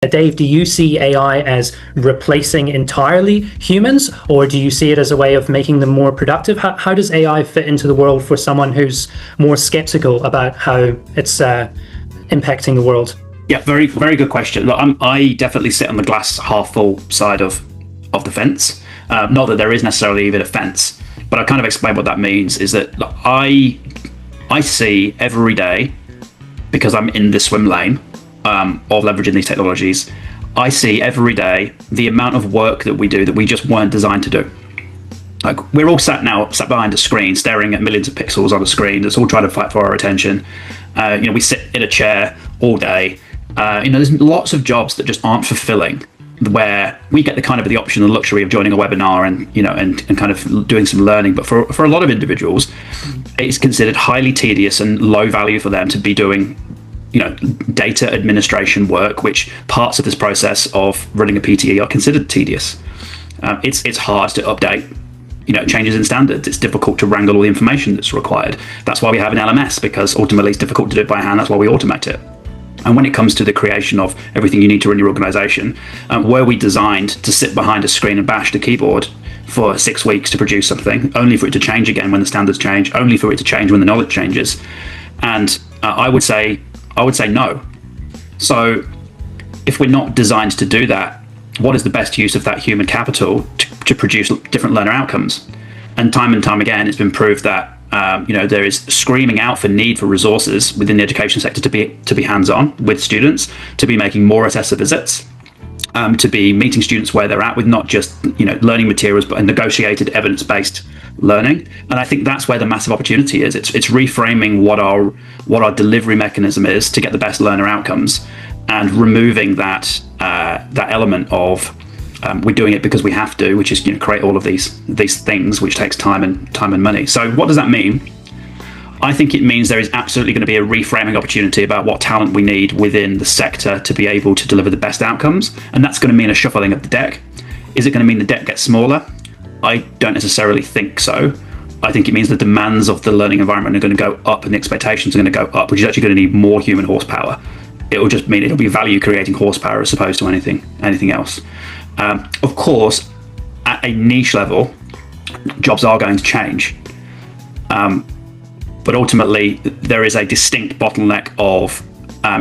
Dave, do you see AI as replacing entirely humans, or do you see it as a way of making them more productive? How does AI fit into the world for someone who's more skeptical about how it's impacting the world? Yeah, very, very good question. Look, I definitely sit on the glass half full side of the fence. Not that there is necessarily even a fence, but I kind of explain what that means is that look, I see every day, because I'm in the swim lane of leveraging these technologies, I see every day the amount of work that we do that we just weren't designed to do. Like, we're all sat behind a screen, staring at millions of pixels on a screen that's all trying to fight for our attention. We sit in a chair all day. There's lots of jobs that just aren't fulfilling, where we get the option and luxury of joining a webinar and kind of doing some learning. But for a lot of individuals, it's considered highly tedious and low value for them to be doing data administration work, which parts of this process of running a PTE are considered tedious. It's hard to update changes in standards. It's difficult to wrangle all the information that's required. That's why we have an LMS, because ultimately it's difficult to do it by hand. That's why we automate it. And when it comes to the creation of everything you need to run your organization, were we designed to sit behind a screen and bash the keyboard for 6 weeks to produce something, only for it to change again when the standards change, only for it to change when the knowledge changes? And I would say no. So if we're not designed to do that, what is the best use of that human capital to produce different learner outcomes? And time again, it's been proved that there is screaming out for need for resources within the education sector to be hands-on with students, to be making more assessor visits, to be meeting students where they're at with not just learning materials, but a negotiated evidence-based learning. And I think that's where the massive opportunity is. It's reframing what our delivery mechanism is to get the best learner outcomes, and removing that element of we're doing it because we have to, which is create all of these things, which takes time and money. So what does that mean? I think it means there is absolutely going to be a reframing opportunity about what talent we need within the sector to be able to deliver the best outcomes, and that's going to mean a shuffling of the deck. Is it going to mean the deck gets smaller? I don't necessarily think so. I think it means the demands of the learning environment are going to go up and the expectations are going to go up, which is actually going to need more human horsepower. It will just mean it'll be value creating horsepower as opposed to anything else. Of course, at a niche level, jobs are going to change. But ultimately, there is a distinct bottleneck of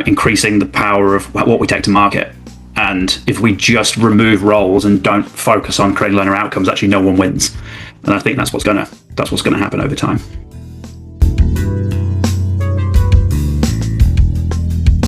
increasing the power of what we take to market. And if we just remove roles and don't focus on creating learner outcomes, actually no one wins. And I think that's what's going to happen over time.